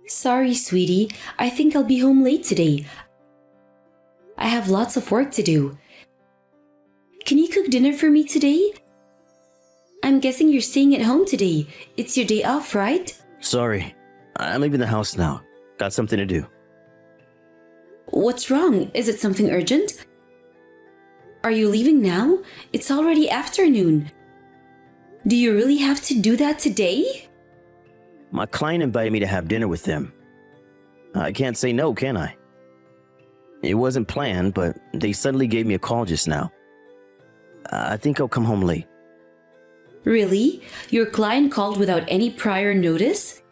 Sorry, sweetie. I think I'll be home late today. I have lots of work to do. Can you cook dinner for me today? I'm guessing you're staying at home today. It's your day off, right? Sorry, I'm leaving the house now. Got something to do. What's wrong? Is it something urgent? Are you leaving now? It's already afternoon. Do you really have to do that today? My client invited me to have dinner with them. I can't say no, can I? It wasn't planned, but they suddenly gave me a call just now. I think I'll come home late. Really? Your client called without any prior notice?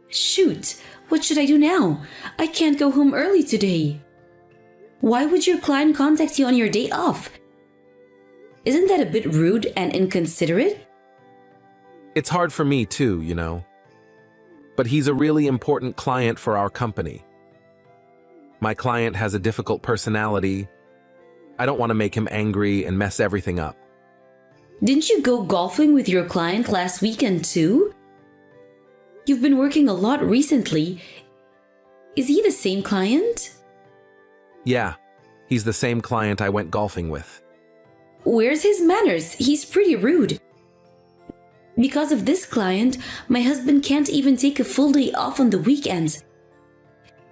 Shoot, what should I do now? I can't go home early today. Why would your client contact you on your day off? Isn't that a bit rude and inconsiderate? It's hard for me too, you know. But he's a really important client for our company. My client has a difficult personality. I don't want to make him angry and mess everything up. Didn't you go golfing with your client last weekend too? You've been working a lot recently. Is he the same client? Yeah, he's the same client I went golfing with. Where's his manners? He's pretty rude. Because of this client, my husband can't even take a full day off on the weekends.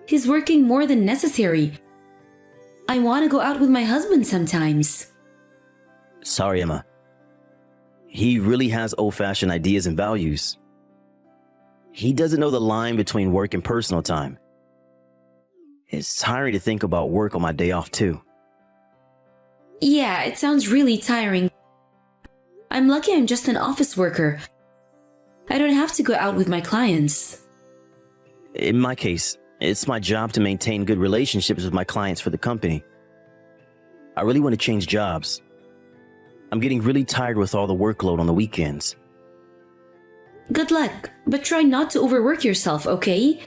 He's working more than necessary. I want to go out with my husband sometimes. Sorry, Emma. He really has old-fashioned ideas and values. He doesn't know the line between work and personal time. It's tiring to think about work on my day off, too. Yeah, it sounds really tiring. I'm lucky I'm just an office worker. I don't have to go out with my clients. In my case, it's my job to maintain good relationships with my clients for the company. I really want to change jobs. I'm getting really tired with all the workload on the weekends. Good luck, but try not to overwork yourself, okay?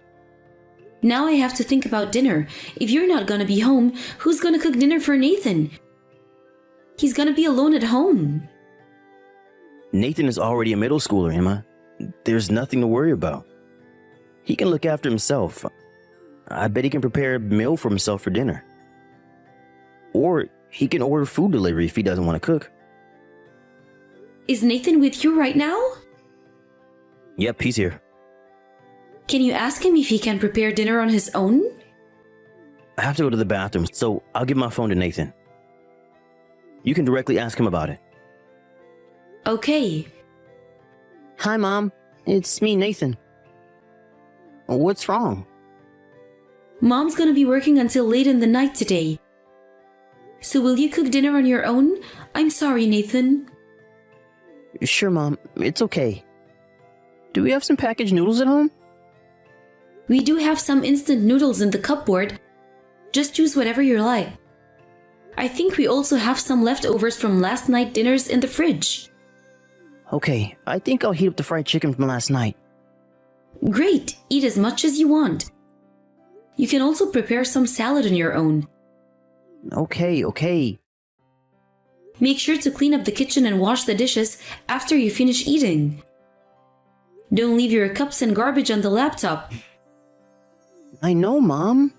Now I have to think about dinner. If you're not gonna be home, who's gonna cook dinner for Nathan? He's gonna be alone at home. Nathan is already a middle schooler, Emma. There's nothing to worry about. He can look after himself. I bet he can prepare a meal for himself for dinner. Or he can order food delivery if he doesn't want to cook. Is Nathan with you right now? Yep, he's here. Can you ask him if he can prepare dinner on his own? I have to go to the bathroom, so I'll give my phone to Nathan. You can directly ask him about it. Okay. Hi, Mom. It's me, Nathan. What's wrong? Mom's gonna be working until late in the night today. So will you cook dinner on your own? I'm sorry, Nathan. Sure, Mom. It's okay. Do we have some packaged noodles at home? We do have some instant noodles in the cupboard. Just choose whatever you like. I think we also have some leftovers from last night's dinners in the fridge. Okay, I think I'll heat up the fried chicken from last night. Great! Eat as much as you want. You can also prepare some salad on your own. Okay. Make sure to clean up the kitchen and wash the dishes after you finish eating. Don't leave your cups and garbage on the laptop. I know, Mom.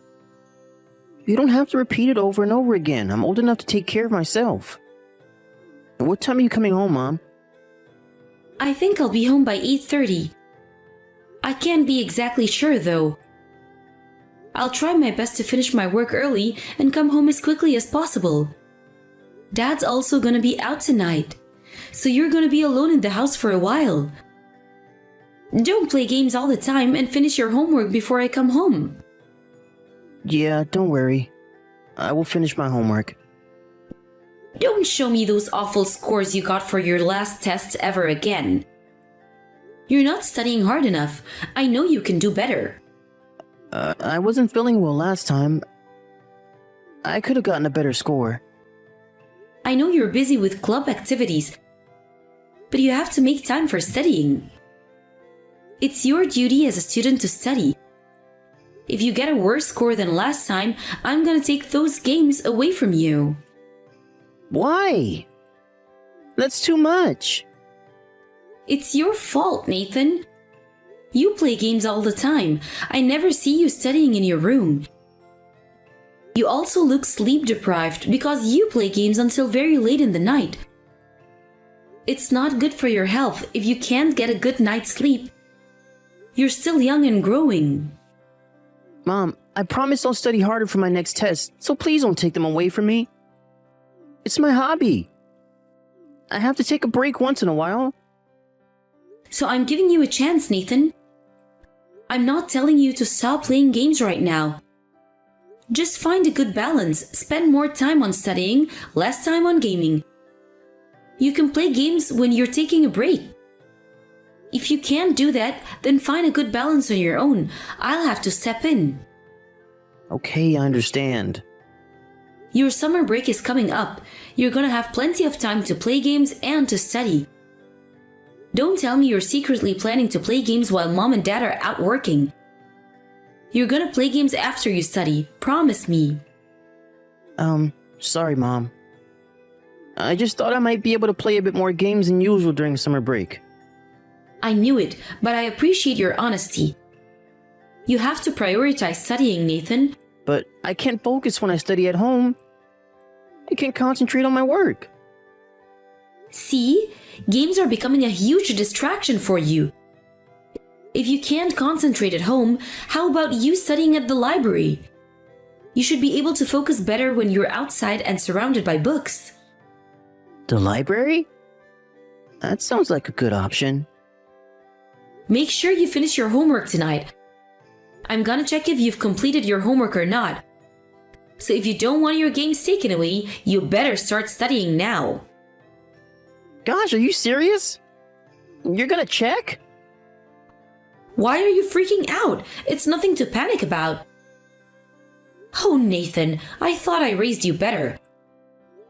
You don't have to repeat it over and over again. I'm old enough to take care of myself. What time are you coming home, Mom? I think I'll be home by 8:30. I can't be exactly sure though. I'll try my best to finish my work early and come home as quickly as possible. Dad's also gonna be out tonight, so you're gonna be alone in the house for a while. Don't play games all the time and finish your homework before I come home. Yeah, don't worry. I will finish my homework. Don't show me those awful scores you got for your last tests ever again. You're not studying hard enough. I know you can do better. I wasn't feeling well last time. I could have gotten a better score. I know you're busy with club activities, but you have to make time for studying. It's your duty as a student to study. If you get a worse score than last time, I'm gonna take those games away from you. Why? That's too much. It's your fault, Nathan. You play games all the time. I never see you studying in your room. You also look sleep deprived because you play games until very late in the night. It's not good for your health if you can't get a good night's sleep. You're still young and growing. Mom, I promise I'll study harder for my next test, so please don't take them away from me. It's my hobby. I have to take a break once in a while. So I'm giving you a chance, Nathan. I'm not telling you to stop playing games right now. Just find a good balance. Spend more time on studying, less time on gaming. You can play games when you're taking a break. If you can't do that, then find a good balance on your own. I'll have to step in. Okay, I understand. Your summer break is coming up. You're gonna have plenty of time to play games and to study. Don't tell me you're secretly planning to play games while mom and dad are out working. You're gonna play games after you study. Promise me. Sorry, Mom. I just thought I might be able to play a bit more games than usual during summer break. I knew it, but I appreciate your honesty. You have to prioritize studying, Nathan. But I can't focus when I study at home. I can't concentrate on my work. See? Games are becoming a huge distraction for you. If you can't concentrate at home, how about you studying at the library? You should be able to focus better when you're outside and surrounded by books. The library? That sounds like a good option. Make sure you finish your homework tonight. I'm gonna check if you've completed your homework or not. So if you don't want your games taken away, you better start studying now. Gosh, are you serious? You're gonna check? Why are you freaking out? It's nothing to panic about. Oh, Nathan, I thought I raised you better.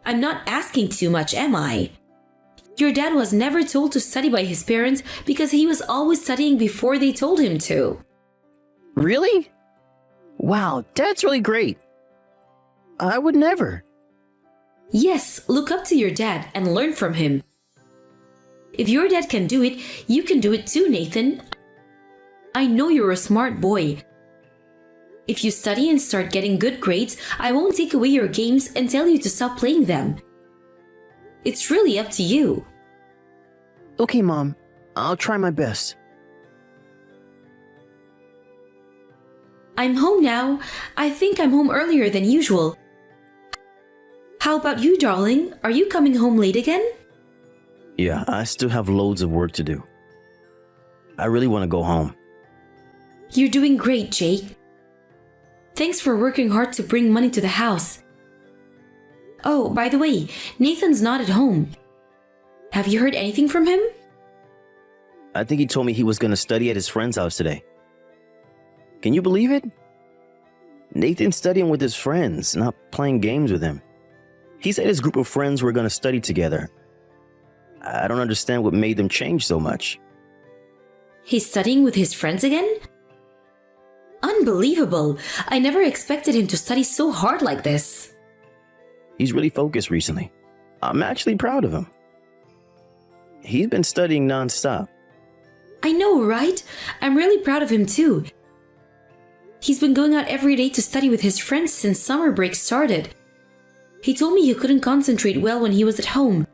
I'm not asking too much, am I? Your dad was never told to study by his parents because he was always studying before they told him to. Really? Wow, that's really great. I would never. Yes, look up to your dad and learn from him. If your dad can do it, you can do it too, Nathan. I know you're a smart boy. If you study and start getting good grades, I won't take away your games and tell you to stop playing them. It's really up to you. Okay, Mom. I'll try my best. I'm home now. I think I'm home earlier than usual. How about you, darling? Are you coming home late again? Yeah, I still have loads of work to do. I really want to go home. You're doing great, Jake. Thanks for working hard to bring money to the house. Oh, by the way, Nathan's not at home. Have you heard anything from him? I think he told me he was going to study at his friend's house today. Can you believe it? Nathan's studying with his friends, not playing games with him. He said his group of friends were going to study together. I don't understand what made them change so much. He's studying with his friends again? Unbelievable! I never expected him to study so hard like this. He's really focused recently. I'm actually proud of him. He's been studying nonstop. I know, right? I'm really proud of him too. He's been going out every day to study with his friends since summer break started. He told me he couldn't concentrate well when he was at home.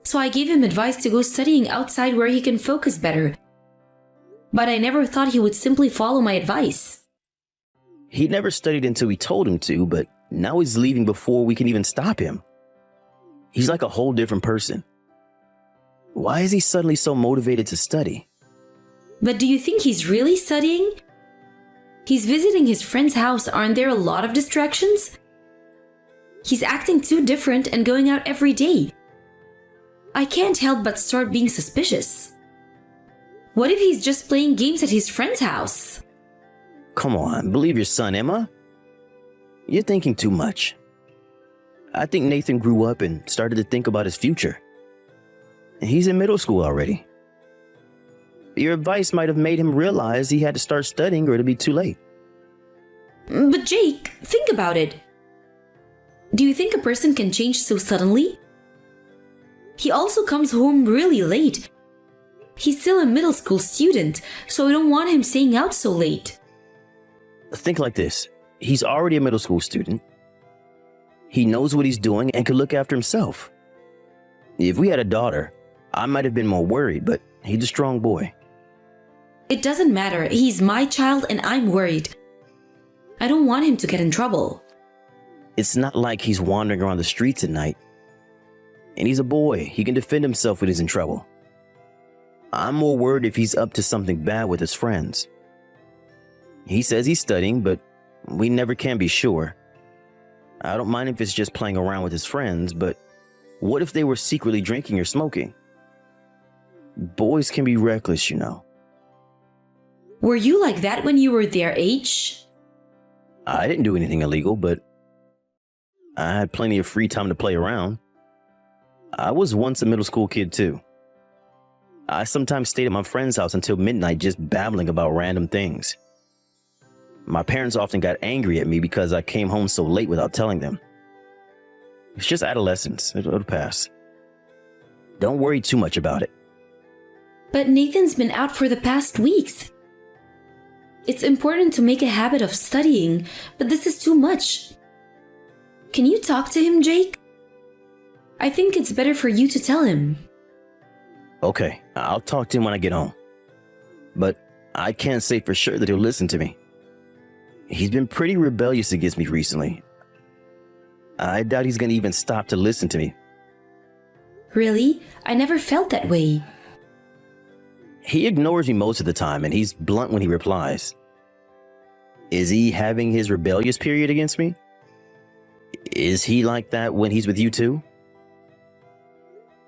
So I gave him advice to go studying outside where he can focus better. But I never thought he would simply follow my advice. He never studied until we told him to, but now he's leaving before we can even stop him. He's like a whole different person. Why is he suddenly so motivated to study? But do you think he's really studying? He's visiting his friend's house. Aren't there a lot of distractions? He's acting too different and going out every day. I can't help but start being suspicious. What if he's just playing games at his friend's house? Come on, believe your son, Emma. You're thinking too much. I think Nathan grew up and started to think about his future. He's in middle school already. Your advice might have made him realize he had to start studying or it'd be too late. But Jake, think about it. Do you think a person can change so suddenly? He also comes home really late. He's still a middle school student, so I don't want him staying out so late. Think like this. He's already a middle school student. He knows what he's doing and can look after himself. If we had a daughter, I might have been more worried, but he's a strong boy. It doesn't matter. He's my child and I'm worried. I don't want him to get in trouble. It's not like he's wandering around the streets at night. And he's a boy. He can defend himself when he's in trouble. I'm more worried if he's up to something bad with his friends. He says he's studying, but we never can be sure. I don't mind if it's just playing around with his friends, but what if they were secretly drinking or smoking? Boys can be reckless, you know. Were you like that when you were their age? I didn't do anything illegal, but I had plenty of free time to play around. I was once a middle school kid too. I sometimes stayed at my friend's house until midnight just babbling about random things. My parents often got angry at me because I came home so late without telling them. It's just adolescence. It'll pass. Don't worry too much about it. But Nathan's been out for the past weeks. It's important to make a habit of studying, but this is too much. Can you talk to him, Jake? I think it's better for you to tell him. Okay, I'll talk to him when I get home. But I can't say for sure that he'll listen to me. He's been pretty rebellious against me recently. I doubt he's gonna even stop to listen to me. Really? I never felt that way. He ignores me most of the time, and he's blunt when he replies. Is he having his rebellious period against me? Is he like that when he's with you too?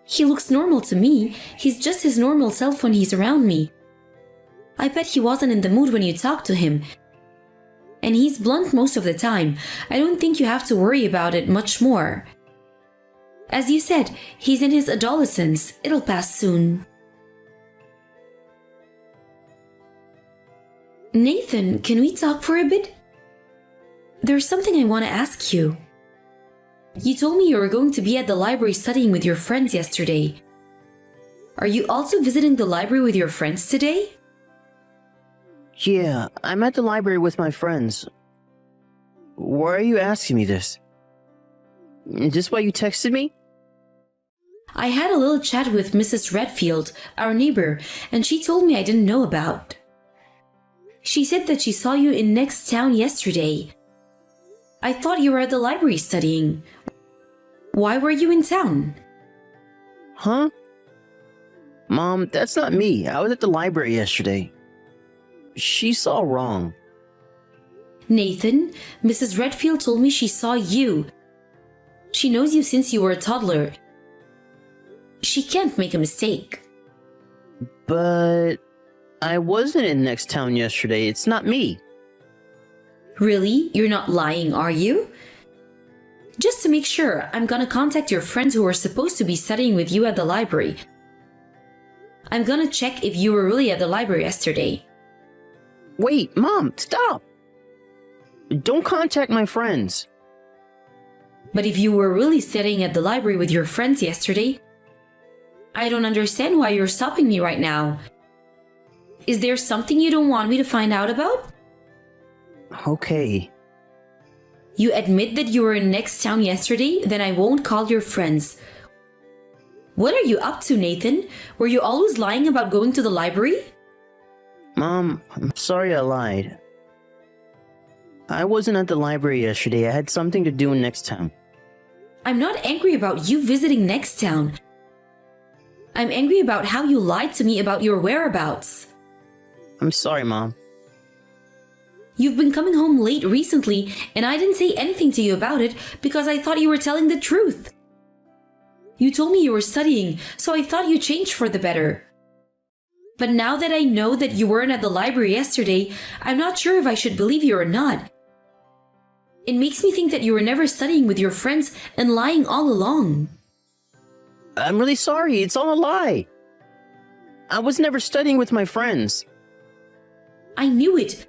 He looks normal to me. He's just his normal self when he's around me. I bet he wasn't in the mood when you talked to him. And he's blunt most of the time. I don't think you have to worry about it much more. As you said, he's in his adolescence. It'll pass soon. Nathan, can we talk for a bit? There's something I want to ask you. You told me you were going to be at the library studying with your friends yesterday. Are you also visiting the library with your friends today? Yeah, I'm at the library with my friends. Why are you asking me this? Is this why you texted me? I had a little chat with Mrs. Redfield, our neighbor, and she told me I didn't know about. She said that she saw you in next town yesterday. I thought you were at the library studying. Why were you in town? Huh? Mom, that's not me. I was at the library yesterday. She's all wrong. Nathan, Mrs. Redfield told me she saw you. She knows you since you were a toddler. She can't make a mistake. But I wasn't in next town yesterday. It's not me. Really? You're not lying, are you? Just to make sure, I'm gonna contact your friends who were supposed to be studying with you at the library. I'm gonna check if you were really at the library yesterday. Wait, Mom, stop! Don't contact my friends. But if you were really studying at the library with your friends yesterday, I don't understand why you're stopping me right now. Is there something you don't want me to find out about? Okay. You admit that you were in next town yesterday, then I won't call your friends. What are you up to, Nathan? Were you always lying about going to the library? Mom, I'm sorry I lied. I wasn't at the library yesterday. I had something to do in next town. I'm not angry about you visiting next town. I'm angry about how you lied to me about your whereabouts. I'm sorry, Mom. You've been coming home late recently, and I didn't say anything to you about it because I thought you were telling the truth. You told me you were studying, so I thought you changed for the better. But now that I know that you weren't at the library yesterday, I'm not sure if I should believe you or not. It makes me think that you were never studying with your friends and lying all along. I'm really sorry. It's all a lie. I was never studying with my friends. I knew it.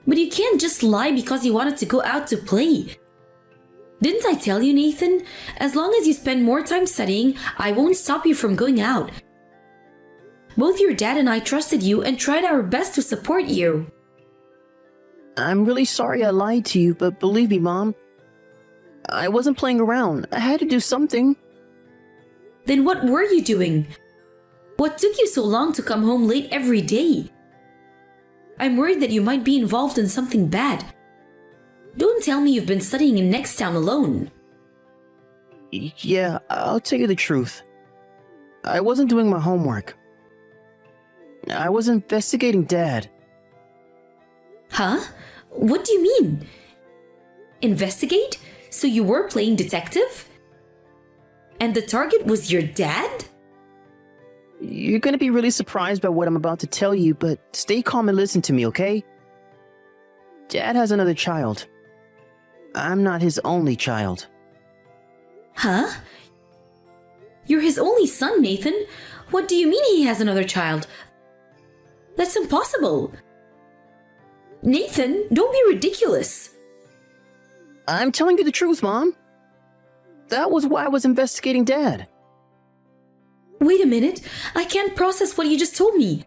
But you can't just lie because you wanted to go out to play. Didn't I tell you, Nathan? As long as you spend more time studying, I won't stop you from going out. Both your dad and I trusted you and tried our best to support you. I'm really sorry I lied to you, but believe me, Mom, I wasn't playing around. I had to do something. Then what were you doing? What took you so long to come home late every day? I'm worried that you might be involved in something bad. Don't tell me you've been studying in next town alone. Yeah, I'll tell you the truth. I wasn't doing my homework. I was investigating Dad. Huh? What do you mean? Investigate? So you were playing detective? And the target was your dad? You're gonna be really surprised by what I'm about to tell you, but stay calm and listen to me, okay? Dad has another child. I'm not his only child. Huh? You're his only son, Nathan. What do you mean he has another child? That's impossible. Nathan, don't be ridiculous. I'm telling you the truth, Mom. That was why I was investigating Dad. Wait a minute. I can't process what you just told me.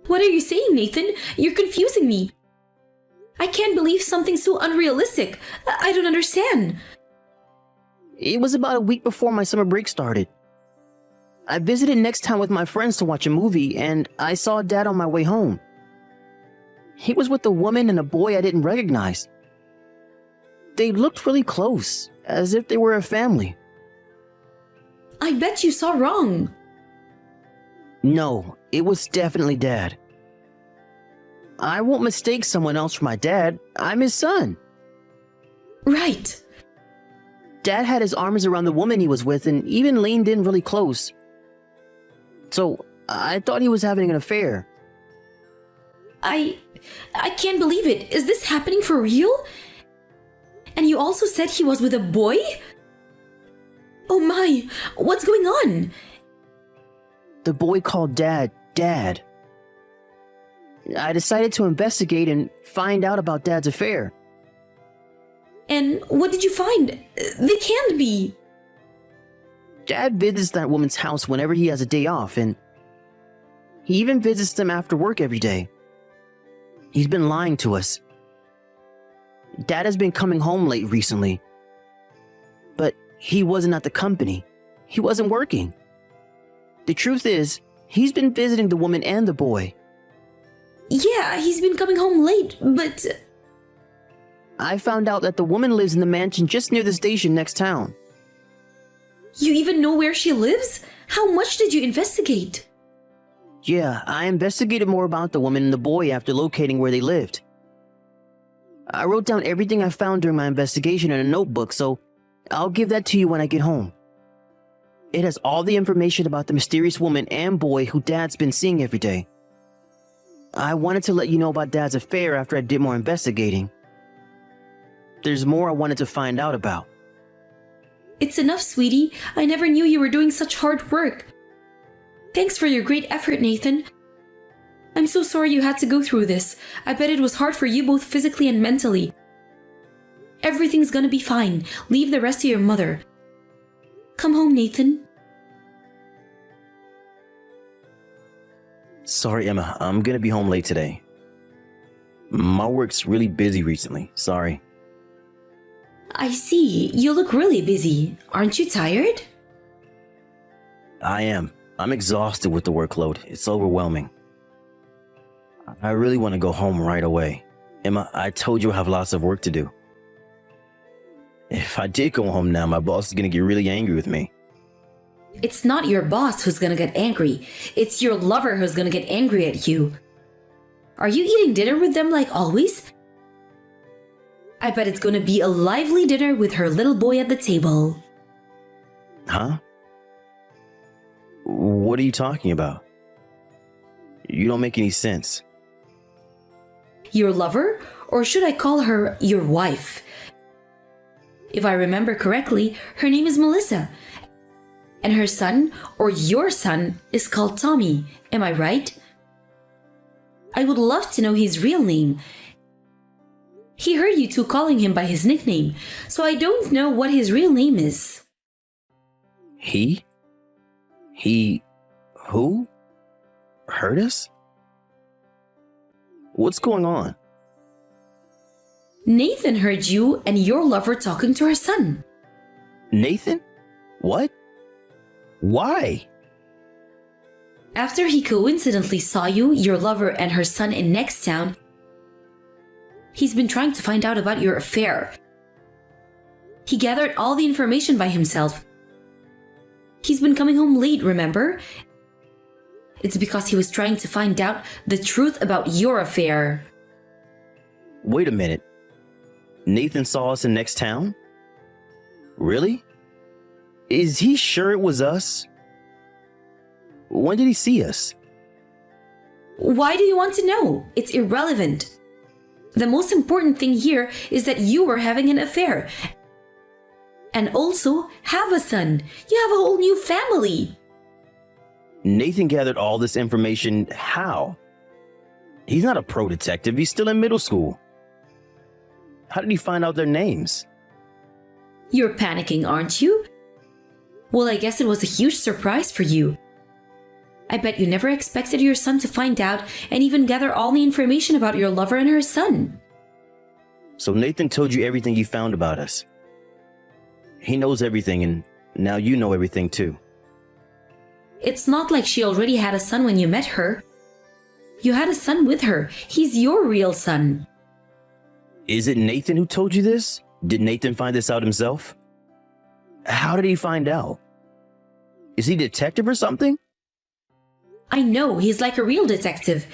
What are you saying, Nathan? You're confusing me. I can't believe something so unrealistic. I don't understand. It was about a week before my summer break started. I visited next town with my friends to watch a movie, and I saw Dad on my way home. He was with a woman and a boy I didn't recognize. They looked really close, as if they were a family. I bet you saw wrong. No, it was definitely Dad. I won't mistake someone else for my dad. I'm his son. Right. Dad had his arms around the woman he was with and even leaned in really close. So, I thought he was having an affair. I can't believe it. Is this happening for real? And you also said he was with a boy? Oh my, what's going on? The boy called Dad, Dad. I decided to investigate and find out about Dad's affair. And what did you find? They can't be. Dad visits that woman's house whenever he has a day off, and he even visits them after work every day. He's been lying to us. Dad has been coming home late recently. But he wasn't at the company. He wasn't working. The truth is, he's been visiting the woman and the boy. Yeah, he's been coming home late, but... I found out that the woman lives in the mansion just near the station next town. You even know where she lives? How much did you investigate? Yeah, I investigated more about the woman and the boy after locating where they lived. I wrote down everything I found during my investigation in a notebook, so I'll give that to you when I get home. It has all the information about the mysterious woman and boy who Dad's been seeing every day. I wanted to let you know about Dad's affair after I did more investigating. There's more I wanted to find out about. It's enough, sweetie. I never knew you were doing such hard work. Thanks for your great effort, Nathan. I'm so sorry you had to go through this. I bet it was hard for you both physically and mentally. Everything's gonna be fine. Leave the rest to your mother. Come home, Nathan. Sorry, Emma. I'm gonna be home late today. My work's really busy recently. Sorry. I see. You look really busy. Aren't you tired? I am. I'm exhausted with the workload. It's overwhelming. I really want to go home right away. Emma, I told you I have lots of work to do. If I did go home now, my boss is going to get really angry with me. It's not your boss who's gonna get angry. It's your lover who's gonna get angry at you. Are you eating dinner with them like always? I bet it's gonna be a lively dinner with her little boy at the table. Huh? What are you talking about? You don't make any sense. Your lover? Or should I call her your wife? If I remember correctly, her name is Melissa. And her son, or your son, is called Tommy. Am I right? I would love to know his real name. He heard you two calling him by his nickname, so I don't know what his real name is. He? Who? heard us? What's going on? Nathan heard you and your lover talking to her son. Nathan? What? Why? After he coincidentally saw you, your lover, and her son in next town, he's been trying to find out about your affair. He gathered all the information by himself. He's been coming home late, remember? It's because he was trying to find out the truth about your affair. Wait a minute. Nathan saw us in next town? Really? Is he sure it was us? When did he see us? Why do you want to know? It's irrelevant. The most important thing here is that you were having an affair. And also have a son. You have a whole new family. Nathan gathered all this information how? He's not a pro detective. He's still in middle school. How did he find out their names? You're panicking, aren't you? Well, I guess it was a huge surprise for you. I bet you never expected your son to find out and even gather all the information about your lover and her son. So Nathan told you everything he found about us. He knows everything, and now you know everything too. It's not like she already had a son when you met her. You had a son with her. He's your real son. Is it Nathan who told you this? Did Nathan find this out himself? How did he find out? Is he a detective or something? I know, he's like a real detective.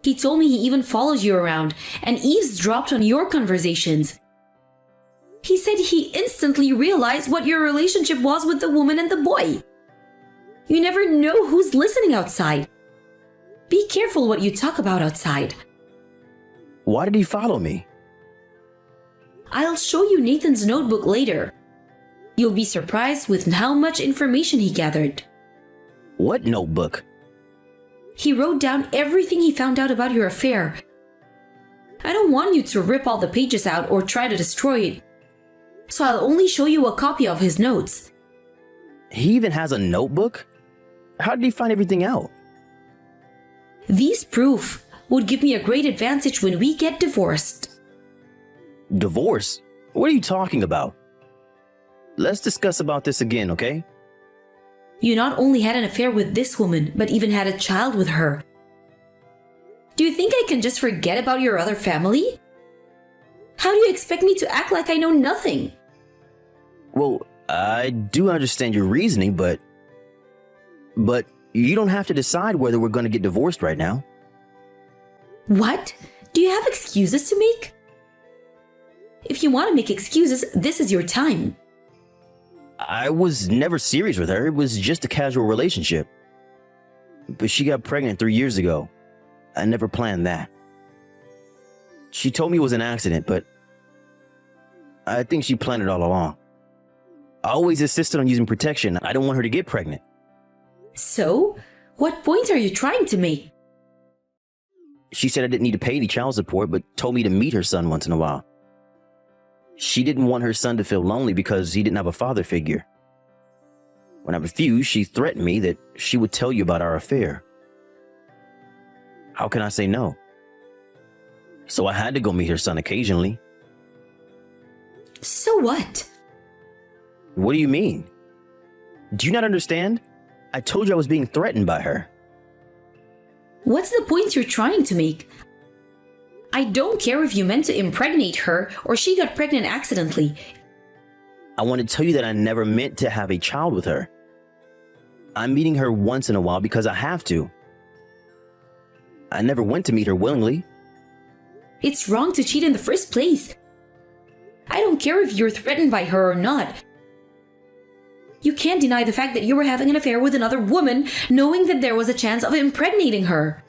He told me he even follows you around and eavesdropped on your conversations. He said he instantly realized what your relationship was with the woman and the boy. You never know who's listening outside. Be careful what you talk about outside. Why did he follow me? I'll show you Nathan's notebook later. You'll be surprised with how much information he gathered. What notebook? He wrote down everything he found out about your affair. I don't want you to rip all the pages out or try to destroy it. So I'll only show you a copy of his notes. He even has a notebook? How did he find everything out? These proof would give me a great advantage when we get divorced. Divorce? What are you talking about? Let's discuss about this again, okay? You not only had an affair with this woman, but even had a child with her. Do you think I can just forget about your other family? How do you expect me to act like I know nothing? Well, I do understand your reasoning, but you don't have to decide whether we're going to get divorced right now. What? Do you have excuses to make? If you want to make excuses, this is your time. I was never serious with her. It was just a casual relationship. But she got pregnant 3 years ago. I never planned that. She told me it was an accident, but I think she planned it all along. I always insisted on using protection. I don't want her to get pregnant. So, what point are you trying to make? She said I didn't need to pay any child support, but told me to meet her son once in a while. She didn't want her son to feel lonely because he didn't have a father figure. When I refused, she threatened me that she would tell you about our affair. How can I say no? So I had to go meet her son occasionally. So what? What do you mean? Do you not understand? I told you I was being threatened by her. What's the point you're trying to make? I don't care if you meant to impregnate her or she got pregnant accidentally. I want to tell you that I never meant to have a child with her. I'm meeting her once in a while because I have to. I never went to meet her willingly. It's wrong to cheat in the first place. I don't care if you're threatened by her or not. You can't deny the fact that you were having an affair with another woman, knowing that there was a chance of impregnating her.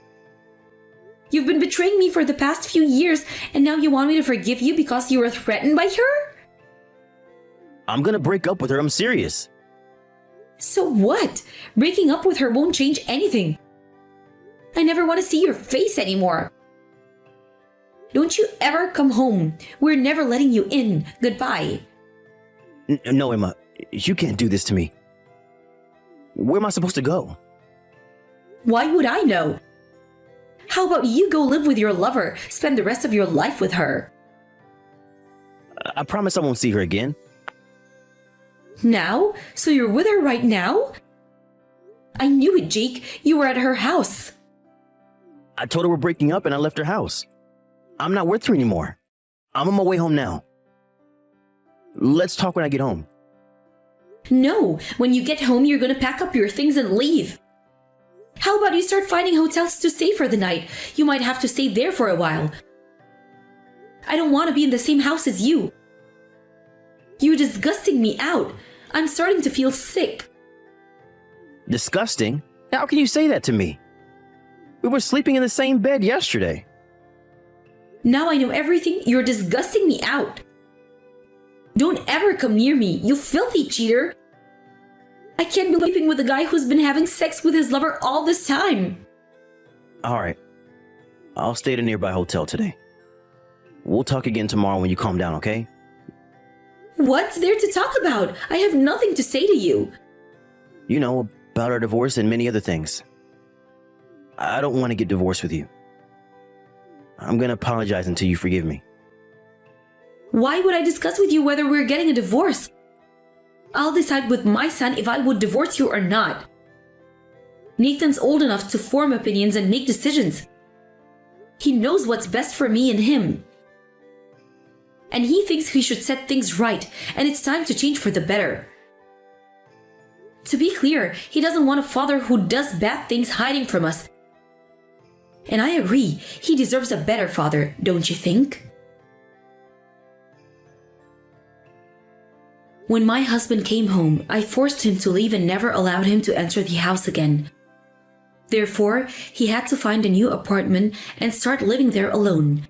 You've been betraying me for the past few years, and now you want me to forgive you because you were threatened by her? I'm gonna break up with her, I'm serious. So what? Breaking up with her won't change anything. I never want to see your face anymore. Don't you ever come home. We're never letting you in. Goodbye. No, Emma, you can't do this to me. Where am I supposed to go? Why would I know? How about you go live with your lover, spend the rest of your life with her? I promise I won't see her again. Now? So you're with her right now? I knew it, Jake. You were at her house. I told her we're breaking up and I left her house. I'm not with her anymore. I'm on my way home now. Let's talk when I get home. No, when you get home, you're gonna pack up your things and leave. How about you start finding hotels to stay for the night? You might have to stay there for a while. I don't want to be in the same house as you. You're disgusting me out. I'm starting to feel sick. Disgusting? How can you say that to me? We were sleeping in the same bed yesterday. Now I know everything. You're disgusting me out. Don't ever come near me, you filthy cheater. I can't be sleeping with a guy who's been having sex with his lover all this time. All right. I'll stay at a nearby hotel today. We'll talk again tomorrow when you calm down, okay? What's there to talk about? I have nothing to say to you. You know, about our divorce and many other things. I don't want to get divorced with you. I'm gonna apologize until you forgive me. Why would I discuss with you whether we're getting a divorce? I'll decide with my son if I would divorce you or not. Nathan's old enough to form opinions and make decisions. He knows what's best for me and him. And he thinks he should set things right, and it's time to change for the better. To be clear, he doesn't want a father who does bad things hiding from us. And I agree, he deserves a better father, don't you think? When my husband came home, I forced him to leave and never allowed him to enter the house again. Therefore, he had to find a new apartment and start living there alone.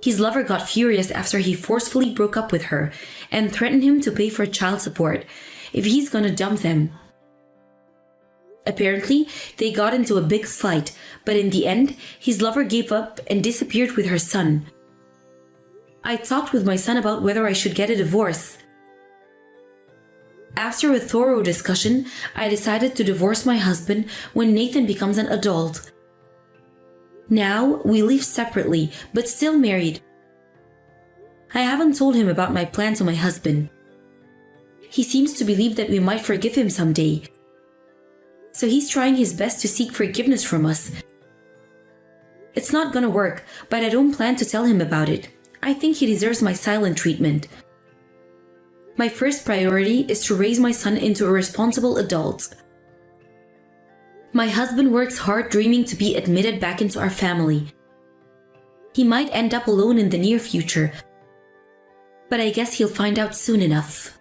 His lover got furious after he forcefully broke up with her and threatened him to pay for child support if he's gonna dump them. Apparently, they got into a big fight, but in the end, his lover gave up and disappeared with her son. I talked with my son about whether I should get a divorce. After a thorough discussion, I decided to divorce my husband when Nathan becomes an adult. Now, we live separately, but still married. I haven't told him about my plan to my husband. He seems to believe that we might forgive him someday. So he's trying his best to seek forgiveness from us. It's not gonna work, but I don't plan to tell him about it. I think he deserves my silent treatment. My first priority is to raise my son into a responsible adult. My husband works hard dreaming to be admitted back into our family. He might end up alone in the near future, but I guess he'll find out soon enough.